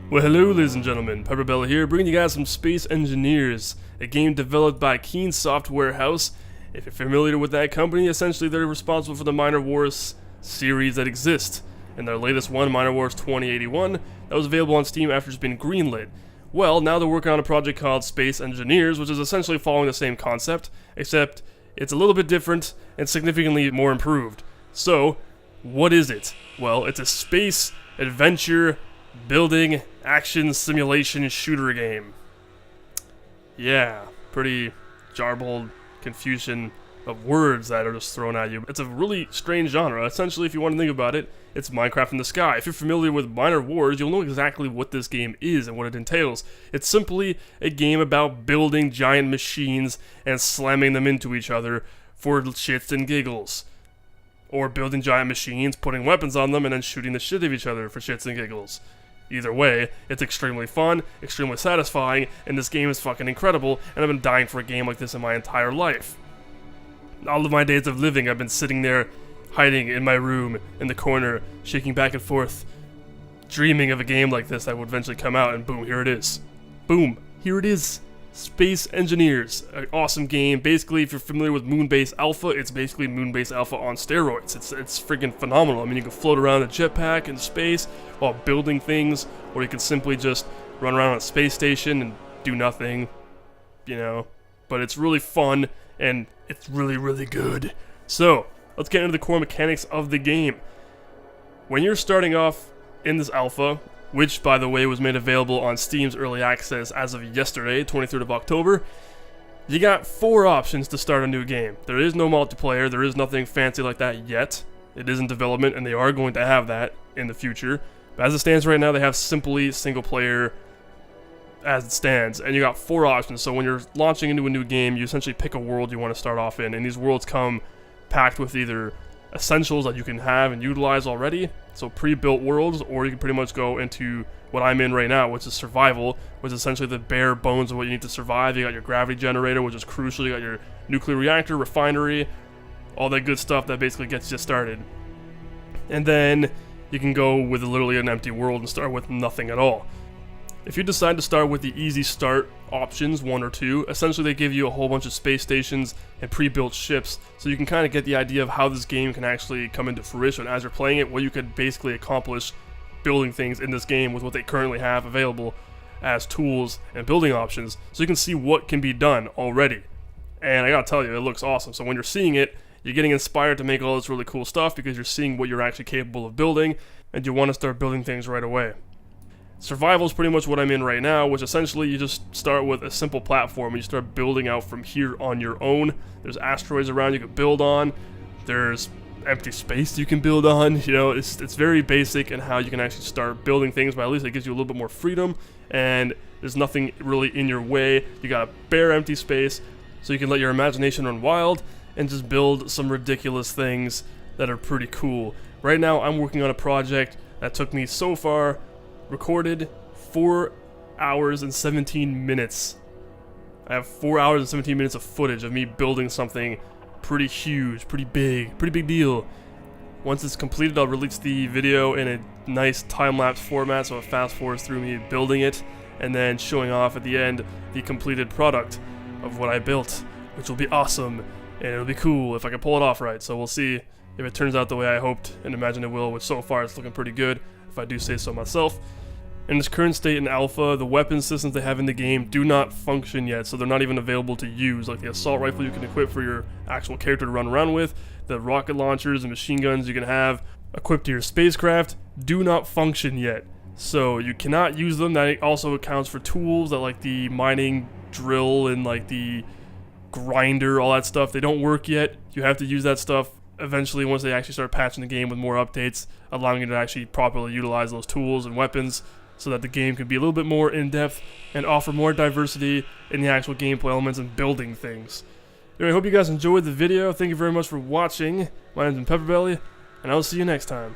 Well, hello ladies and gentlemen, PepperBelly here, bringing you guys some Space Engineers, a game developed by Keen Software House. If you're familiar with that company, essentially they're responsible for the Minor Wars series that exist. And their latest one, Minor Wars 2081, that was available on Steam after it's been greenlit. Well, now they're working on a project called Space Engineers, which is essentially following the same concept, except it's a little bit different and significantly more improved. So, what is it? Well, it's a space adventure building action simulation shooter game. Yeah, pretty jarbled confusion of words that are just thrown at you. It's a really strange genre. Essentially, if you want to think about it, it's Minecraft in the sky. If you're familiar with Minor Wars, you'll know exactly what this game is and what it entails. It's simply a game about building giant machines and slamming them into each other for shits and giggles. Or building giant machines, putting weapons on them, and then shooting the shit out of each other for shits and giggles. Either way, it's extremely fun, extremely satisfying, and this game is fucking incredible, and I've been dying for a game like this in my entire life. All of my days of living, I've been sitting there, hiding in my room, in the corner, shaking back and forth, dreaming of a game like this that would eventually come out, and boom, here it is. Boom, here it is. Space Engineers, an awesome game. Basically, if you're familiar with Moonbase Alpha, it's basically Moonbase Alpha on steroids. It's freaking phenomenal. I mean, you can float around a jetpack in space while building things, or you can simply just run around on a space station and do nothing, you know. But it's really fun, and it's really, really good. So, let's get into the core mechanics of the game. When you're starting off in this alpha, which, by the way, was made available on Steam's Early Access as of yesterday, 23rd of October, you got 4 options to start a new game. There is no multiplayer, there is nothing fancy like that yet. It is in development, and they are going to have that in the future. But as it stands right now, they have simply single player as it stands, and you got 4 options. So when you're launching into a new game, you essentially pick a world you want to start off in, and these worlds come packed with either essentials that you can have and utilize already, so pre-built worlds, or you can pretty much go into what I'm in right now, which is survival, which is essentially the bare bones of what you need to survive. You got your gravity generator, which is crucial, you got your nuclear reactor, refinery, all that good stuff that basically gets you started. And then you can go with literally an empty world and start with nothing at all. If you decide to start with the easy start options, 1 or 2, essentially they give you a whole bunch of space stations and pre-built ships, so you can kind of get the idea of how this game can actually come into fruition as you're playing it, what you could basically accomplish building things in this game with what they currently have available as tools and building options, so you can see what can be done already. And I gotta tell you, it looks awesome. So when you're seeing it, you're getting inspired to make all this really cool stuff because you're seeing what you're actually capable of building, and you want to start building things right away. Survival is pretty much what I'm in right now, which essentially you just start with a simple platform and you start building out from here on your own. There's asteroids around you can build on. There's empty space you can build on. You know, it's very basic in how you can actually start building things, but at least it gives you a little bit more freedom, and there's nothing really in your way. You got a bare empty space, so you can let your imagination run wild and just build some ridiculous things that are pretty cool. Right now, I'm working on a project that took me so far recorded 4 hours and 17 minutes. I have 4 hours and 17 minutes of footage of me building something pretty huge, pretty big deal. Once it's completed, I'll release the video in a nice time-lapse format, so it fast-forwards through me building it, and then showing off at the end the completed product of what I built, which will be awesome, and it'll be cool if I can pull it off right. So we'll see if it turns out the way I hoped and imagined it will, which so far it's looking pretty good, if I do say so myself. In its current state in alpha, the weapon systems they have in the game do not function yet, so they're not even available to use. Like the assault rifle you can equip for your actual character to run around with, the rocket launchers and machine guns you can have equipped to your spacecraft do not function yet. So you cannot use them. That also accounts for tools that like the mining drill and like the grinder, all that stuff. They don't work yet. You have to use that stuff eventually once they actually start patching the game with more updates, allowing you to actually properly utilize those tools and weapons, so that the game can be a little bit more in-depth and offer more diversity in the actual gameplay elements and building things. Anyway, I hope you guys enjoyed the video. Thank you very much for watching. My name's PepperBelly, and I'll see you next time.